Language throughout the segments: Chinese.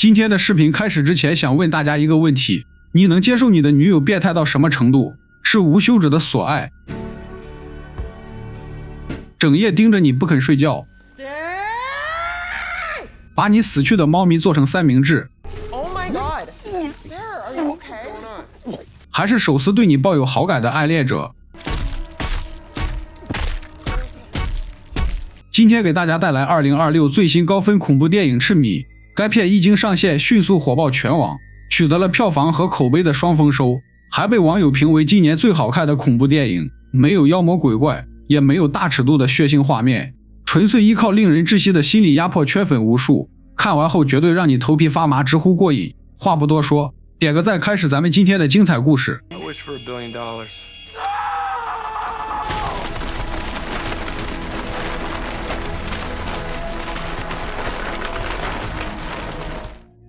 今天的視頻開始之前，想問大家一個問題：你能接受你的女友變態到什麼程度？是無休止的索愛，整夜盯着你不肯睡覺，把你死去的貓咪做成三明治，還是手撕对你抱有好感的暗戀者？今天給大家帶來2026最新高分恐怖電影《赤米》。該片一經上線，迅速火爆全網，取得了票房和口碑的雙豐收，還被網友評為今年最好看的恐怖電影。沒有妖魔鬼怪，也沒有大尺度的血腥畫面，純粹依靠令人窒息的心理壓迫圈粉無數。看完後絕對讓你頭皮發麻，直呼過癮。話不多說，點個讚，開始咱們今天的精彩故事。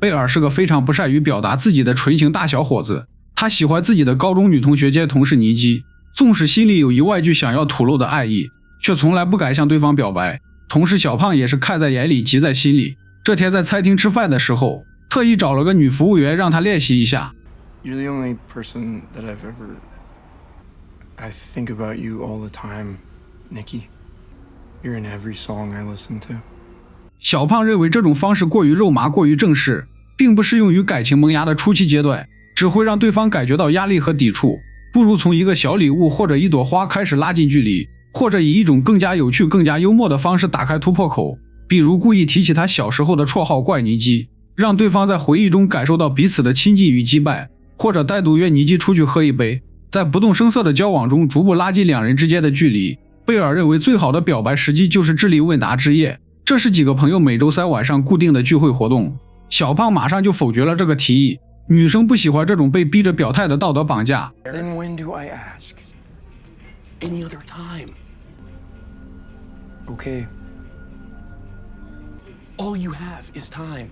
貝爾是個非常不善於表達自己的純情大小伙子，他喜歡自己的高中女同學兼同事妮基，縱使心裡有一萬句想要吐露的愛意，卻從來不敢向對方表白。同事小胖也是看在眼裡，急在心裡。這天在餐廳吃飯的時候，特意找了個女服務員讓他練習一下。You're the only person that I think about you all the time, Nikki. You're in every song I listen to. 小胖認為這種方式過於肉麻，過於正式，並不適用於感情萌芽的初期階段，只會讓對方感覺到壓力和抵觸。不如從一個小禮物或者一朵花開始拉近距離，或者以一種更加有趣、更加幽默的方式打開突破口，比如故意提起他小時候的綽號怪妮基，讓對方在回憶中感受到彼此的親近與羈絆，或者單獨約妮基出去喝一杯，在不動聲色的交往中逐步拉近兩人之間的距離。貝爾認為最好的表白時機就是智力問答之夜，這是幾個朋友每周三晚上固定的聚會活動。小胖馬上就否決了這個提議，女生不喜歡這種被逼着表態的道德綁架。Then when do I ask? Any other time. Okay. All you have is time.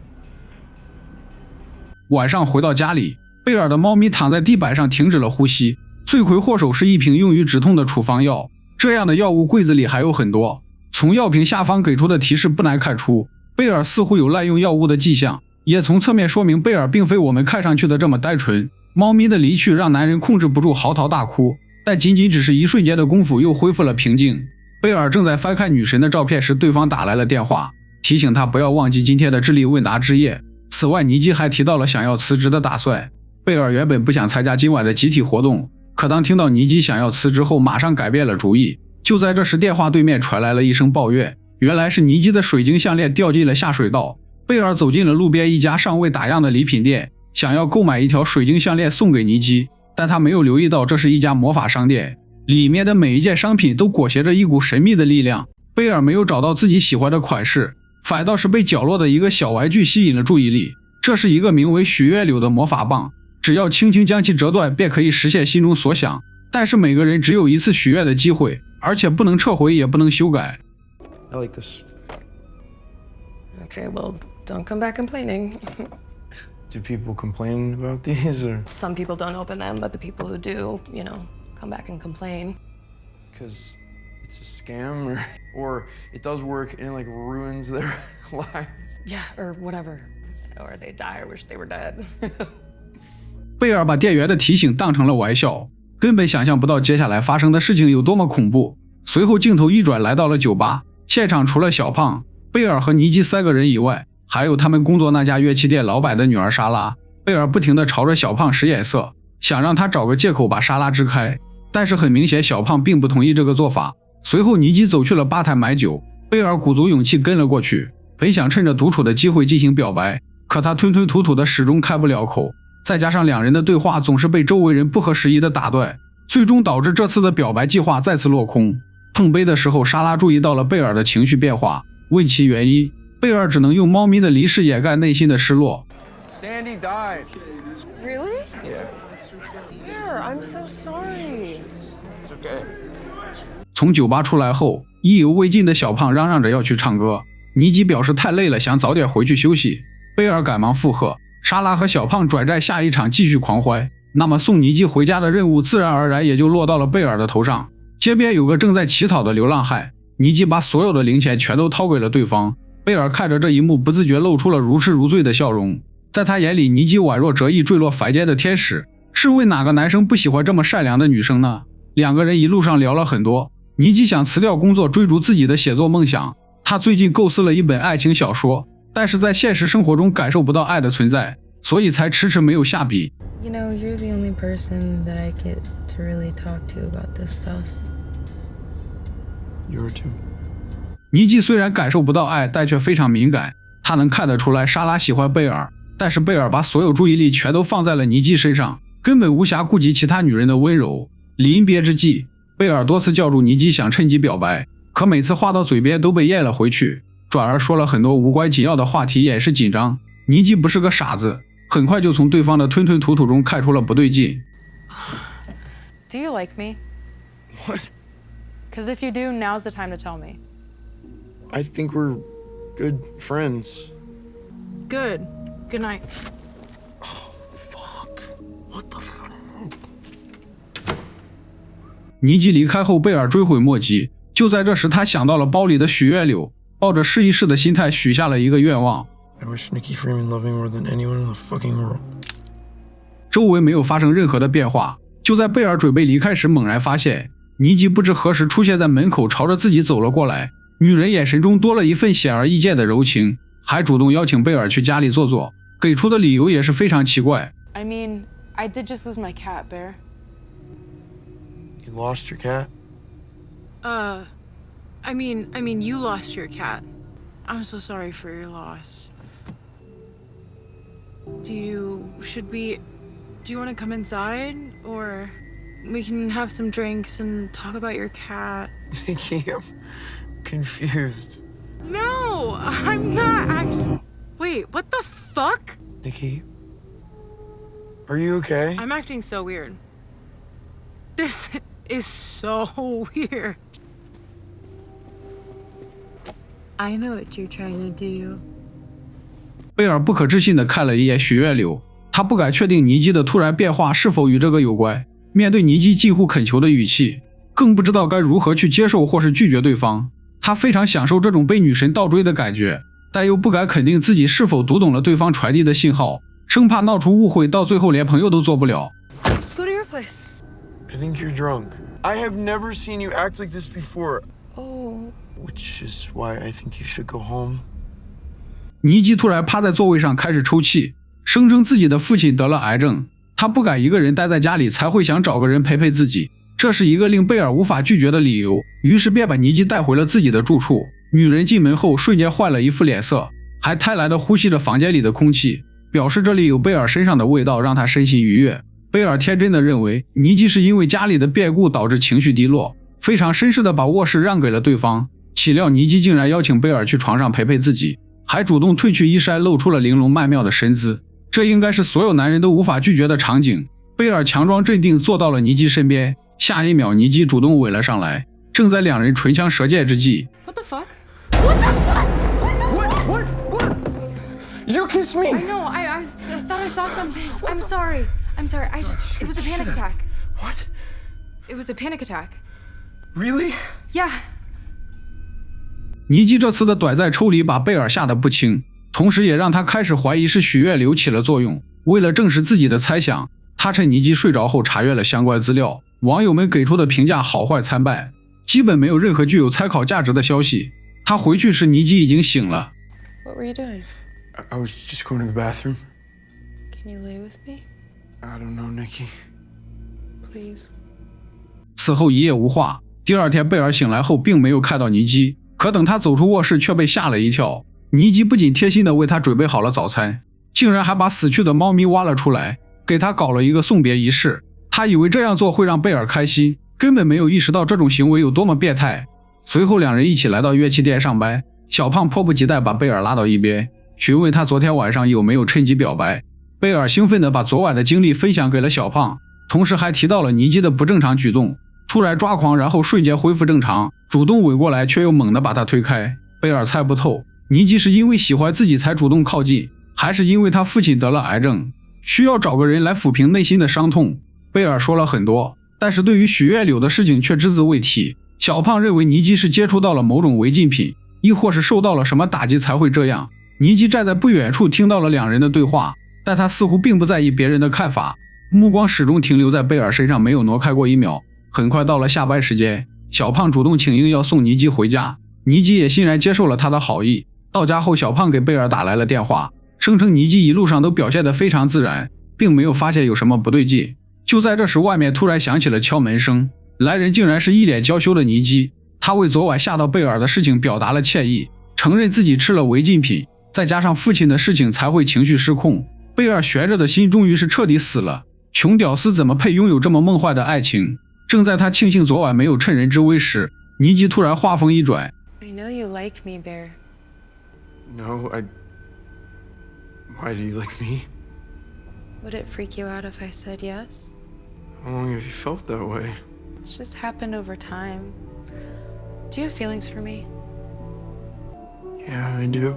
晚上回到家裡，貝爾的貓咪躺在地板上停止了呼吸，罪魁禍首是一瓶用於止痛的處方藥。這樣的藥物櫃子裡還有很多。從藥瓶下方給出的提示不難看出，貝爾似乎有濫用藥物的跡象，也從側面說明貝爾並非我們看上去的這麼單純。貓咪的離去讓男人控制不住嚎啕大哭，但僅僅只是一瞬間的功夫又恢復了平靜。貝爾正在翻看女神的照片時，對方打來了電話，提醒他不要忘記今天的智力問答之夜。此外，妮基還提到了想要辭職的打算。貝爾原本不想參加今晚的集體活動，可當聽到妮基想要辭職後，馬上改變了主意。就在這時，電話對面傳來了一聲抱怨，原來是妮基的水晶項鏈掉進了下水道。貝爾走進了路邊一家尚未打烊的禮品店，想要購買一條水晶項鏈送給妮基，但他沒有留意到這是一家魔法商店，裡面的每一件商品都裹挾着一股神秘的力量。貝爾沒有找到自己喜歡的款式，反倒是被角落的一個小玩具吸引了注意力。這是一個名為許願柳的魔法棒，只要輕輕將其折斷，便可以實現心中所想。但是每個人只有一次許願的機會，而且不能撤回，也不能修改。I like this. Okay, well, don't come back complaining. Do people complain about these, or? Some people don't open them, but the people who do, come back and complain. Because it's a scam, or it does work and it ruins their lives. Yeah, or whatever. Or they die or wish they were dead. 貝爾把店員的提醒當成了玩笑，根本想象不到接下來發生的事情有多麼恐怖。隨後鏡頭一轉，來到了酒吧，現場除了小胖、貝爾和妮基三個人以外，還有他們工作那家樂器店老闆的女兒莎拉。貝爾不停地朝着小胖使眼色，想讓他找個借口把莎拉支開，但是很明顯小胖並不同意這個做法。隨後妮基走去了吧台買酒，貝爾鼓足勇氣跟了過去，本想趁着獨處的機會進行表白，可他吞吞吐吐的始終開不了口，再加上兩人的對話總是被周圍人不合時宜的打斷，最終導致這次的表白計劃再次落空。碰杯的時候，莎拉注意到了貝爾的情緒變化，問其原因，貝爾只能用貓咪的離世掩蓋內心的失落。Sandy died. Really? Yeah. Where? I'm so sorry. It's okay. 從酒吧出來後，意猶未盡的小胖嚷嚷着要去唱歌，妮基表示太累了，想早點回去休息。貝爾趕忙附和，莎拉和小胖轉戰下一場繼續狂歡。那麼送妮基回家的任務自然而然也就落到了貝爾的頭上。街邊有個正在乞討的流浪漢，妮基把所有的零錢全都掏給了對方。貝爾看着這一幕，不自覺露出了如痴如醉的笑容。在他眼裡，尼基宛若折翼墜落凡间的天使。试問哪個男生不喜歡這麼善良的女生呢？兩個人一路上聊了很多。尼基想辭掉工作，追逐自己的寫作夢想。他最近構思了一本愛情小說，但是在現實生活中感受不到愛的存在，所以才遲遲沒有下筆。You know, you're the only person that I get to really talk to about this stuff. You're too. 尼基雖然感受不到愛，但卻非常敏感。他能看得出來莎拉喜歡貝爾，但是貝爾把所有注意力全都放在了尼基身上，根本無暇顧及其他女人的溫柔。臨別之際，貝爾多次叫住尼基，想趁機表白，可每次話到嘴邊都被咽了回去，轉而說了很多無關緊要的話題掩飾緊張。尼基不是個傻子，很快就從對方的吞吞吐吐中看出了不對勁。Do you like me? What? Because if you do, now's the time to tell me. I think we're good friends. Good. Good night. Oh, fuck. What the fuck? 尼基離開後，貝爾追悔莫及。就在這時，他想到了包裡的許願柳，抱着試一試的心態許下了一個願望。I wish Nikki Freeman loved me more than anyone in the fucking world. 周圍沒有發生任何的變化。就在貝爾準備離開時，猛然發現尼基不知何時出現在門口，朝着自己走了過來。女人眼神中多了一份顯而易見的柔情，還主動邀請貝爾去家裡坐坐，給出的理由也是非常奇怪。I mean, I did just lose my cat, Bear. You lost your cat? I mean, you lost your cat. I'm so sorry for your loss. Do you want to come inside? Or we can have some drinks and talk about your cat. Nikki, I'm confused. No, I'm not. Wait, what the fuck? Nikki, are you okay? I'm acting so weird. This is so weird. I know what you're trying to do. 貝爾不可置信地看了一眼許願柳，他不敢確定尼基的突然變化是否與這個有關。面對尼基近乎懇求的語氣，更不知道該如何去接受或是拒絕對方。他非常享受這種被女神倒追的感覺，但又不敢肯定自己是否讀懂了對方傳遞的信號，生怕鬧出誤會，到最後連朋友都做不了。 Let's go to your place. I think you're drunk. I have never seen you act like this before. Oh. Which is why I think you should go home. 尼基突然趴在座位上開始抽泣，聲稱自己的父親得了癌症，他不敢一個人待在家裡，才會想找個人陪陪自己。這是一個令貝爾無法拒絕的理由，於是便把尼基帶回了自己的住處。女人進門後瞬間換了一副臉色，還貪婪地呼吸着房間裡的空氣，表示這裡有貝爾身上的味道，讓他身心愉悅。貝爾天真地認為尼基是因為家裡的變故導致情緒低落，非常紳士地把臥室讓給了對方。豈料尼基竟然邀請貝爾去床上陪陪自己，還主動褪去衣衫，露出了玲瓏曼妙的身姿。這應該是所有男人都無法拒絕的場景。貝爾強裝鎮定坐到了尼基身邊，下一秒尼基主動吻了上來。正在兩人唇槍舌劍之際 What the fuck? What? You kissed me! I know, I thought I saw something. I'm sorry. It was a panic attack. What? It was a panic attack. Really? Yeah. 尼基這次的短暫抽離把貝爾嚇得不輕，同時也讓他開始懷疑是許願柳起了作用。為了證實自己的猜想，他趁尼基睡着後查閱了相關資料，網友們給出的評價好壞參半，基本沒有任何具有參考價值的消息。他回去時，尼基已經醒了。 What were you doing? I was just going to the bathroom. Can you lay with me? I don't know, Nikki. Please. 此後一夜無話。第二天貝爾醒來後並沒有看到尼基，可等他走出臥室卻被嚇了一跳。尼基不僅貼心地為他準備好了早餐，竟然還把死去的貓咪挖了出來，給他搞了一個送別儀式。他以為這樣做會讓貝爾開心，根本沒有意識到這種行為有多麼變態。隨後兩人一起來到樂器店上班，小胖迫不及待把貝爾拉到一邊，詢問他昨天晚上有沒有趁機表白。貝爾興奮地把昨晚的經歷分享給了小胖，同時還提到了尼基的不正常舉動，突然抓狂，然後瞬間恢復正常，主動吻過來，卻又猛地把他推開。貝爾猜不透，尼基是因為喜歡自己才主動靠近，還是因為他父親得了癌症，需要找個人來撫平內心的傷痛。貝爾說了很多，但是對於許願柳的事情卻只字未提。小胖認為尼基是接觸到了某種違禁品，亦或是受到了什麼打擊才會這樣。尼基站在不遠處聽到了兩人的對話，但他似乎並不在意別人的看法，目光始終停留在貝爾身上，沒有挪開過一秒。很快到了下班時間，小胖主動請纓要送尼基回家，尼基也欣然接受了他的好意。到家後，小胖給貝爾打來了電話，聲稱尼基一路上都表現得非常自然，並沒有發現有什麼不對勁。就在這時，外面突然響起了敲門聲，來人竟然是一臉嬌羞的尼基。他為昨晚嚇到貝爾的事情表達了歉意，承認自己吃了違禁品，再加上父親的事情才會情緒失控。貝爾懸着的心終於是徹底死了，窮屌絲怎麼配擁有這麼夢幻的愛情？正在他慶幸昨晚沒有趁人之危時，尼基突然話鋒一轉 I know you like me, Bear. No, Why do you like me? Would it freak you out if I said yes? How long have you felt that way? It's just happened over time. Do you have feelings for me? Yeah, I do.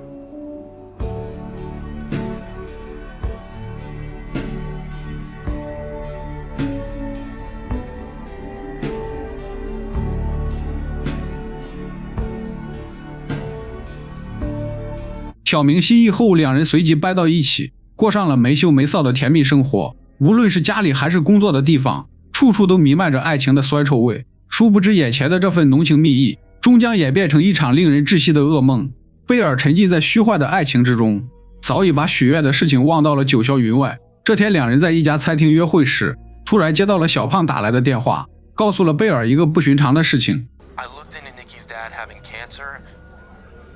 挑明心意後，两人隨即掰到一起，過上了沒羞沒臊的甜蜜生活。無論是家裡還是工作的地方，處處都彌漫着愛情的酸臭味。殊不知眼前的這份濃情蜜意，終將演變成一場令人窒息的噩夢。貝爾沉浸在虛幻的愛情之中，早已把許願的事情忘到了九霄雲外。這天，兩人在一家餐廳約會時，突然接到了小胖打來的電話，告訴了貝爾一個不尋常的事情。I looked into Nikki's dad having cancer,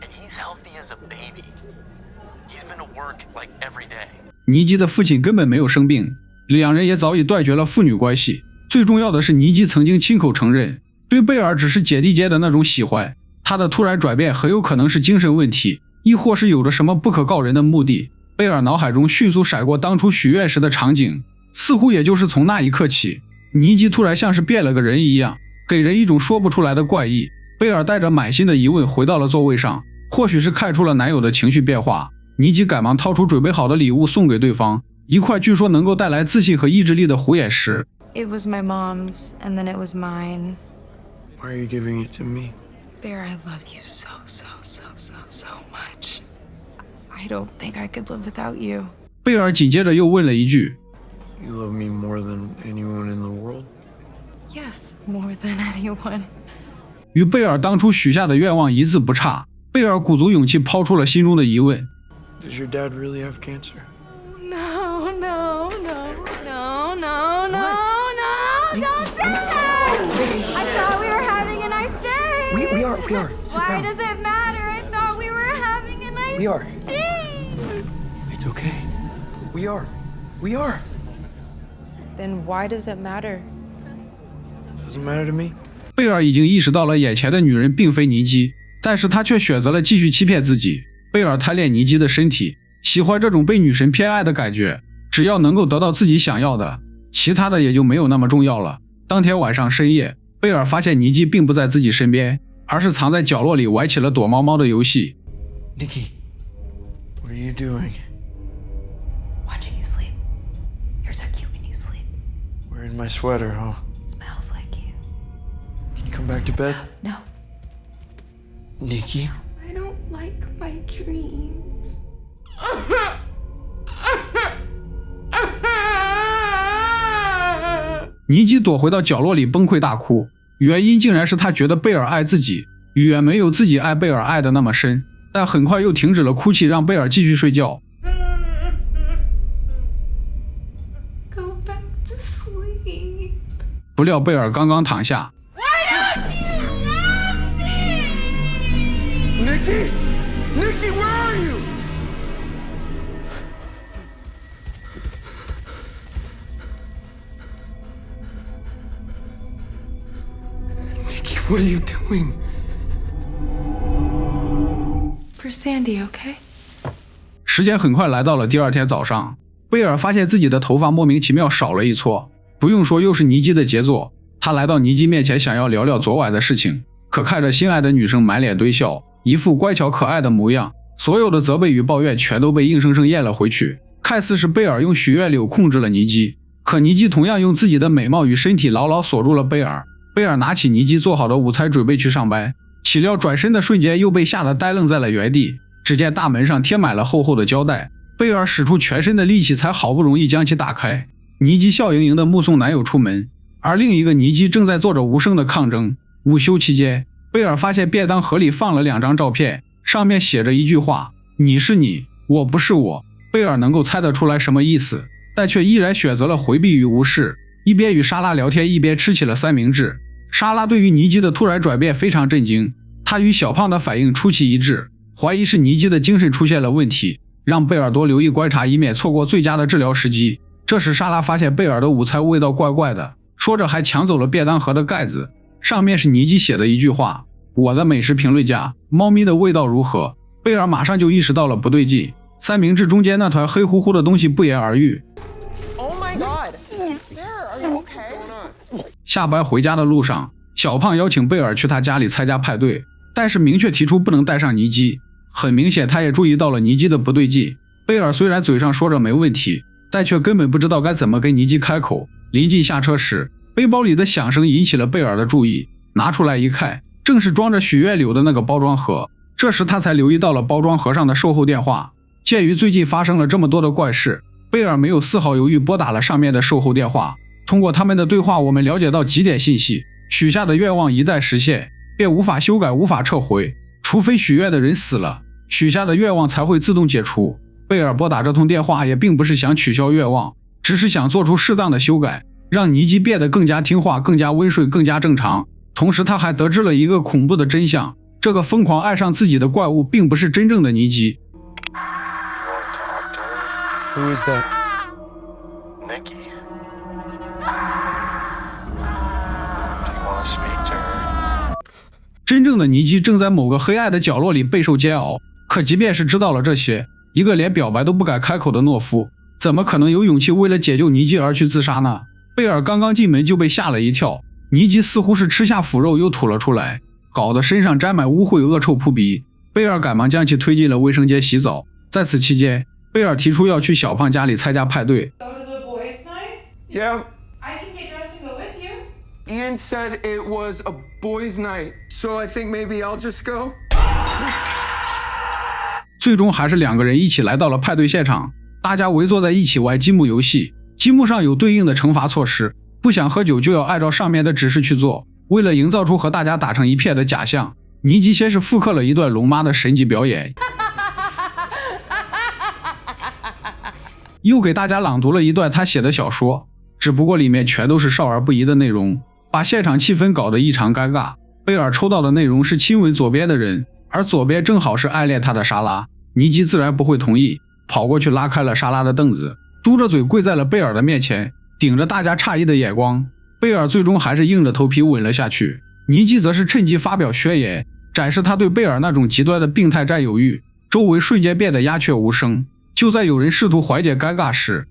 and he's healthy as a baby. He's been to work like every day. 尼基的父親根本沒有生病，兩人也早已斷絕了父女關係。最重要的是，尼基曾經親口承認，對貝爾只是姐弟間的那種喜歡。他的突然轉變很有可能是精神問題，亦或是有着什麼不可告人的目的。貝爾腦海中迅速閃過當初許願時的場景，似乎也就是從那一刻起，尼基突然像是變了個人一樣，給人一種說不出來的怪異。貝爾帶着滿心的疑問回到了座位上，或許是看出了男友的情緒變化，尼基趕忙掏出準備好的禮物送給對方，一塊據說能夠帶來自信和意志力的虎眼石。It was my mom's, and then it was mine. Why are you giving it to me? Bear, I love you so much. I don't think I could live without you. 貝爾緊接着又問了一句 You love me more than anyone in the world? Yes, more than anyone. 與貝爾當初許下的願望一字不差，貝爾鼓足勇氣拋出了心中的疑問 Does your dad really have cancer? No, don't do that! I thought we were having a nice day. We are. Sit Why down. does it matter? I thought we were having a nice We are. day. It's okay. We are. Then why does it matter? Doesn't matter to me. 貝爾已經意識到了眼前的女人並非尼基，但是他卻選擇了繼續欺騙自己。貝爾貪戀尼基的身體，喜歡這種被女神偏愛的感覺，只要能夠得到自己想要的，其他的也就沒有那麼重要了。當天晚上深夜，貝爾發現尼基並不在自己身邊，而是藏在角落裡玩起了躲貓貓的遊戲。 Nikki, what are you doing? Watching you sleep. You're so cute when you sleep. Wearing my sweater, huh? Smells like you. Can you come back to bed? No, Nikki? I don't like my dreams. 尼基躲回到角落裡崩潰大哭，原因竟然是他覺得貝爾愛自己，遠沒有自己愛貝爾愛的那麼深，但很快又停止了哭泣，讓貝爾繼續睡覺。 Go back to sleep. 不料貝爾剛剛躺下， Nikki! Nikki, where are you? Nikki, what are you doing? For Sandy, okay? 时間很快來到了第二天早上，貝爾發現自己的頭髮莫名其妙少了一撮，不用說又是尼基的傑作。他來到尼基面前想要聊聊昨晚的事情，可看着心愛的女生滿臉堆笑，一副乖巧可愛的模樣，所有的責備與抱怨全都被硬生生咽了回去。看似是貝爾用許願柳控制了尼基，可尼基同樣用自己的美貌與身體牢牢鎖住了貝爾。貝爾拿起尼基做好的午餐準備去上班，豈料轉身的瞬間又被嚇得呆愣在了原地。只見大門上貼滿了厚厚的膠帶，貝爾使出全身的力氣才好不容易將其打開。尼基笑盈盈地目送男友出门，而另一個尼基正在做着無聲的抗爭。午休期間，貝爾發現便當盒裡放了2張照片，上面寫着一句話：你是你，我不是我。貝爾能夠猜得出來什麼意思，但卻依然選擇了回避與無視，一邊與莎拉聊天，一邊吃起了三明治。莎拉對於尼基的突然轉變非常震驚，她與小胖的反應出奇一致，懷疑是尼基的精神出現了問題，讓貝爾多留意觀察，以免錯過最佳的治療時機。這時莎拉發現貝爾的午餐味道怪怪的，說着還搶走了便當盒的蓋子，上面是尼基寫的一句話：我的美食評論家，貓咪的味道如何？貝爾馬上就意識到了不對勁，三明治中間那團黑乎乎的東西不言而喻。Oh my god! There, are you okay? 下班回家的路上，小胖邀請貝爾去他家裡參加派對，但是明確提出不能帶上尼基。很明顯他也注意到了尼基的不對勁。貝爾雖然嘴上說着沒問題，但卻根本不知道該怎麼跟尼基開口。臨近下車時，背包裡的響聲引起了貝爾的注意，拿出來一看，正是裝着許願柳的那個包裝盒。這時他才留意到了包裝盒上的售後電話。鑑於最近發生了這麼多的怪事，貝爾沒有絲毫猶豫，撥打了上面的售後電話。通過他們的對話，我們了解到幾點信息：許下的願望一旦實現，便無法修改、無法撤回，除非許願的人死了，許下的願望才會自動解除。貝爾撥打這通電話也並不是想取消願望，只是想做出適當的修改，讓尼基變得更加聽話、更加溫順、更加正常。同時他還得知了一個恐怖的真相，這個瘋狂愛上自己的怪物並不是真正的尼基。 Who is that? Nikki. Do you want to speak to her? 真正的尼基正在某個黑暗的角落裡備受煎熬，可即便是知道了這些，一個連表白都不敢開口的懦夫，怎麼可能有勇氣為了解救尼基而去自殺呢？貝爾剛剛進門就被嚇了一跳，尼基似乎是吃下腐肉又吐了出來，搞得身上沾滿污穢，惡臭撲鼻。貝爾趕忙將其推進了衛生間洗澡。在此期間，貝爾提出要去小胖家裡參加派對。 Go to the boys' night? Yeah, I can get dressed and go with you. Ian said it was a boys' night, so I think maybe I'll just go. 最終還是2個人一起來到了派對現場，大家圍坐在一起玩積木遊戲，積木上有對應的懲罰措施，不想喝酒就要按照上面的指示去做。為了營造出和大家打成一片的假象，尼基先是複刻了一段龍媽的神級表演，又給大家朗讀了一段他寫的小說，只不過裡面全都是少兒不宜的內容，把現場氣氛搞得異常尷尬。貝爾抽到的內容是親吻左邊的人，而左邊正好是暗戀他的莎拉。尼基自然不會同意，跑過去拉開了莎拉的凳子，嘟着嘴跪在了貝爾的面前，頂着大家詫異的眼光。貝爾最終還是硬着頭皮吻了下去。尼基則是趁機發表宣言，展示他對貝爾那種極端的病態占有欲，周圍瞬間變得鴉雀無聲。就在有人試圖緩解尷尬時，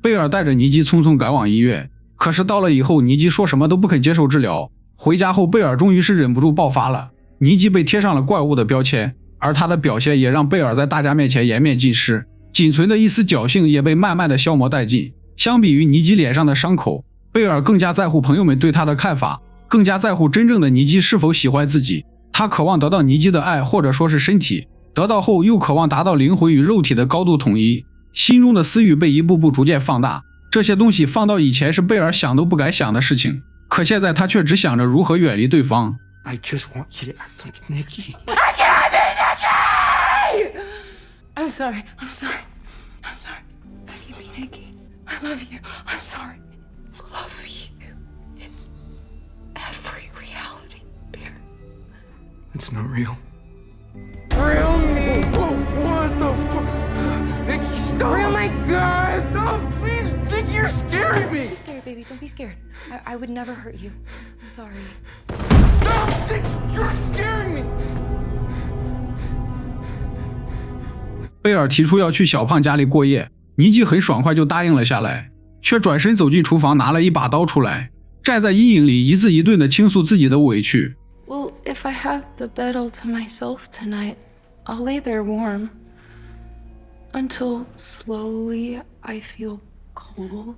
貝爾帶着尼基匆匆趕往醫院，可是到了以後，尼基說什麼都不肯接受治療。回家後，貝爾終於是忍不住爆發了。尼基被貼上了怪物的標籤，而他的表現也讓貝爾在大家面前顏面盡失，僅存的一絲僥倖也被慢慢的消磨殆盡。相比於尼基臉上的傷口，貝爾更加在乎朋友們對他的看法，更加在乎真正的尼基是否喜歡自己。他渴望得到尼基的愛，或者說是身體，得到後又渴望達到靈魂與肉體的高度統一。心中的私欲被一步步逐漸放大，這些東西放到以前是貝爾想都不敢想的事情，可現在他卻只想着如何遠離對方。I just want you to act like Nikki. I can't be Nikki! I'm sorry. I'm sorry. I'm sorry. I can be Nikki. I love you. I'm sorry. Love you in every reality, Bear. It's not real. Real me. What the fuck? Nikki, stop! Oh my god! Stop, please! Nikki, you're scaring me! Don't be scared, baby. Don't be scared. I would never hurt you. I'm sorry. Stop, Nikki! You're scaring me! 貝爾提出要去小胖家裡過夜，尼基很爽快就答應了下來，卻轉身走進廚房，拿了一把刀出來，站在陰影裡一字一頓地傾訴自己的委屈。Well, If I have the bed all to myself tonight, I'll lay there warm. Until slowly I feel cold.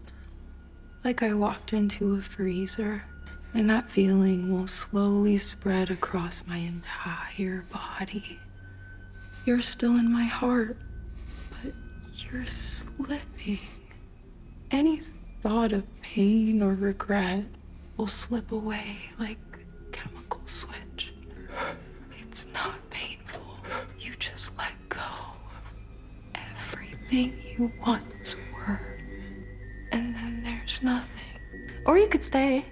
Like I walked into a freezer. And that feeling will slowly spread across my entire body. You're still in my heart, but you're slipping. Any thought of pain or regret will slip away like a chemical switch. It's not painful. You just let go. Everything you once were. And then there's nothing. Or you could stay.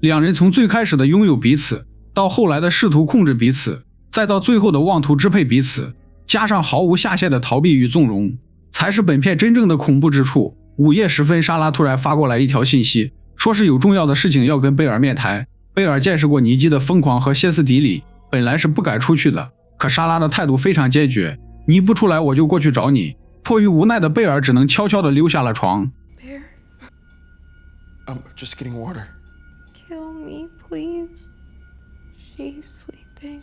两人从最开始的拥有彼此，到后来的试图控制彼此，再到最后的妄图支配彼此，加上毫无下限的逃避与纵容，才是本片真正的恐怖之处。午夜时分，莎拉突然发过来一条信息，说是有重要的事情要跟贝尔面谈。贝尔见识过尼基的疯狂和歇斯底里，本来是不敢出去的，可莎拉的态度非常坚决，你不出来我就过去找你。迫于无奈的贝尔只能悄悄地溜下了床。Bear, I'm just getting water. kill me, please. She's sleeping.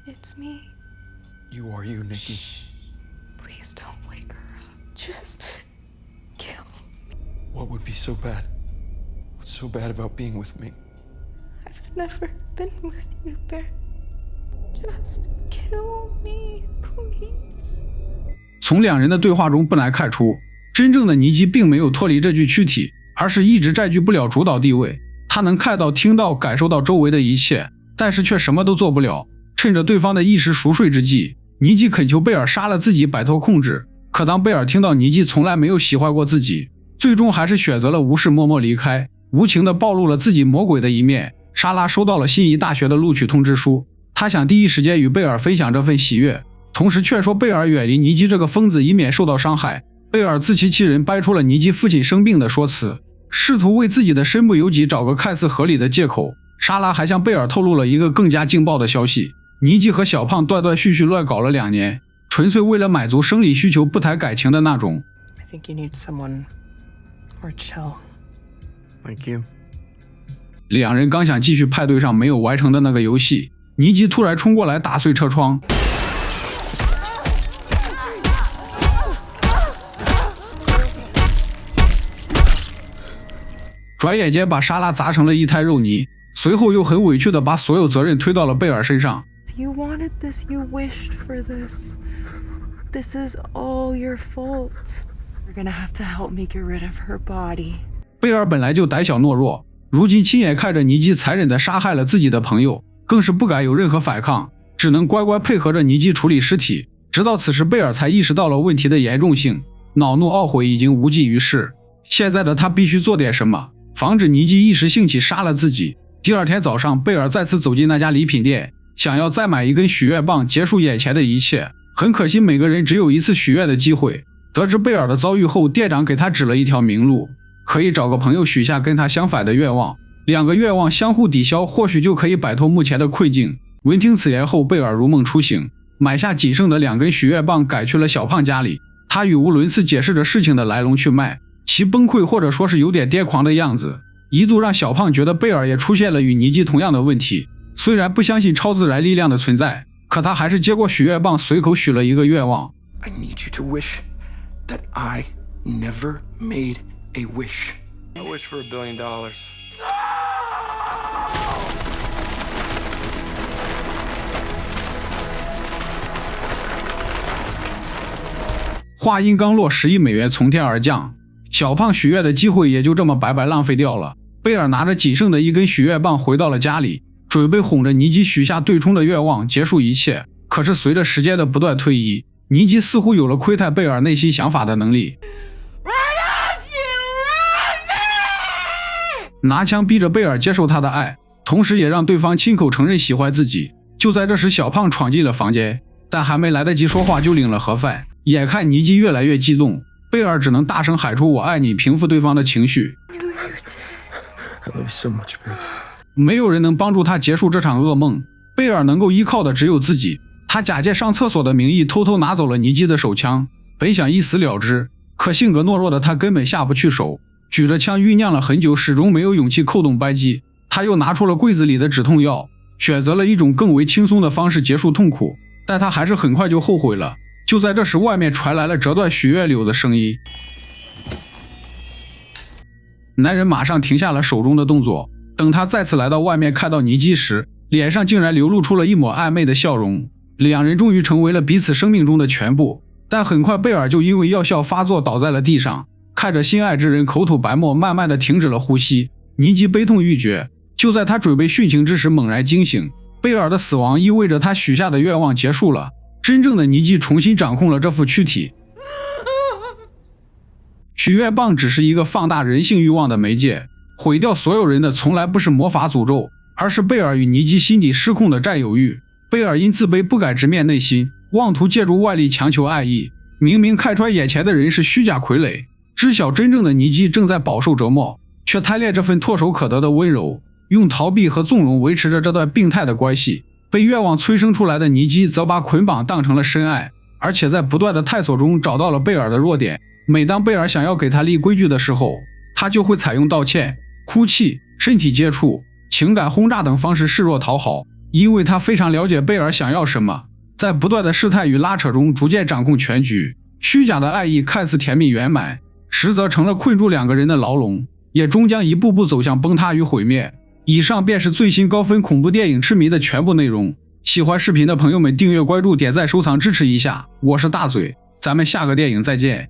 It's me. You are you, Nikki. Please don't wake her up. Just kill me. What would be so bad? What's so bad about being with me? I've never been with you, Bear. Just kill me, please. 从两人的对话中不难看出，真正的尼基并没有脱离这具躯体，而是一直占据不了主导地位。他能看到、听到、感受到周围的一切，但是却什么都做不了。趁着对方的一时熟睡之际，尼基恳求贝爾殺了自己，擺脫控制。可當貝爾聽到尼基從來沒有喜歡過自己，最終還是選擇了無視，默默離開，無情地暴露了自己魔鬼的一面。莎拉收到了心儀大學的錄取通知書，她想第一時間與貝爾分享這份喜悅，同時勸說貝爾遠離尼基這個瘋子，以免受到傷害。貝爾自欺欺人，掰出了尼基父親生病的說辭，試圖為自己的身不由己找個看似合理的借口。莎拉還向貝爾透露了一個更加勁爆的消息，尼基和小胖斷斷續續亂搞了2年，純粹為了滿足生理需求，不談感情的那種。 I think you need someone more chill. Like you. 兩人剛想繼續派對上沒有完成的那個遊戲，尼基突然衝過來打碎車窗。轉眼間把莎拉砸成了一灘肉泥，隨後又很委屈地把所有責任推到了貝爾身上。 You wanted this, you wished for this. This is all your fault. You're gonna have to help me get rid of her body. 貝爾本來就膽小懦弱，如今親眼看着尼基殘忍地殺害了自己的朋友，更是不敢有任何反抗，只能乖乖配合着尼基處理屍體。直到此時，貝爾才意識到了問題的嚴重性，惱怒懊悔已經無濟於事。現在的他必須做點什麼，防止尼基一時興起殺了自己。第二天早上，貝爾再次走進那家禮品店，想要再買一根許願棒結束眼前的一切。很可惜，每個人只有一次許願的機會。得知貝爾的遭遇後，店長給他指了一條明路，可以找個朋友許下跟他相反的願望，2個願望相互抵消，或許就可以擺脫目前的困境。聞聽此言後，貝爾如夢初醒，買下僅剩的2根許願棒，趕去了小胖家裡。他語無倫次解釋着事情的來龍去脈，其崩潰或者說是有點癲狂的樣子，一度讓小胖覺得貝爾也出現了與尼基同樣的問題。雖然不相信超自然力量的存在，可他還是接過許願棒，隨口許了一個願望。 I need you to wish that I never made a wish. I wish for $1 billion. 話音剛落，10億美元從天而降，小胖許願的機會也就這麼白白浪費掉了。貝爾拿着僅剩的1根許願棒回到了家裡，準備哄着尼基許下對沖的願望，結束一切。可是隨着時間的不斷推移，尼基似乎有了窺探貝爾內心想法的能力，拿槍逼着貝爾接受他的愛，同時也讓對方親口承認喜歡自己。就在這時，小胖闖進了房間，但還沒來得及說話就領了盒飯。眼看尼基越來越激動，貝爾只能大聲喊出我愛你，平復對方的情緒。 I love you so much, baby. 沒有人能幫助他結束這場噩夢，貝爾能夠依靠的只有自己。他假借上廁所的名義偷偷拿走了尼基的手槍，本想一死了之，可性格懦弱的他根本下不去手。舉着槍醞釀了很久，始終沒有勇氣扣動扳機。他又拿出了櫃子裡的止痛藥，選擇了一種更為輕鬆的方式結束痛苦，但他還是很快就後悔了。就在這時，外面傳來了折斷許願柳的聲音。男人馬上停下了手中的動作，等他再次來到外面看到尼基時，臉上竟然流露出了一抹曖昧的笑容。兩人終於成為了彼此生命中的全部，但很快貝爾就因為藥效發作倒在了地上，看着心愛之人口吐白沫，慢慢的停止了呼吸。尼基悲痛欲絕，就在他準備殉情之時猛然驚醒。貝爾的死亡意味着他許下的願望結束了，真正的尼基重新掌控了這副軀體。許願棒只是一個放大人性慾望的媒介，毀掉所有人的從來不是魔法詛咒，而是貝爾與尼基心底失控的占有欲。貝爾因自卑不敢直面內心，妄圖借助外力強求愛意。明明看穿眼前的人是虛假傀儡，知曉真正的尼基正在飽受折磨，卻貪戀這份唾手可得的溫柔，用逃避和縱容維持着這段病態的關係。被願望催生出來的尼基則把捆綁當成了深愛，而且在不斷的探索中找到了貝爾的弱點。每當貝爾想要給他立規矩的時候，他就會採用道歉、哭泣、身體接觸、情感轟炸等方式示弱討好，因為他非常了解貝爾想要什麼，在不斷的試探與拉扯中逐漸掌控全局。虛假的愛意看似甜蜜圓滿，實則成了困住兩個人的牢籠，也終將一步步走向崩塌與毀滅。以上便是最新高分恐怖電影痴迷的全部內容。喜歡視頻的朋友們訂閱關注點讚收藏支持一下，我是大嘴，咱們下個電影再見。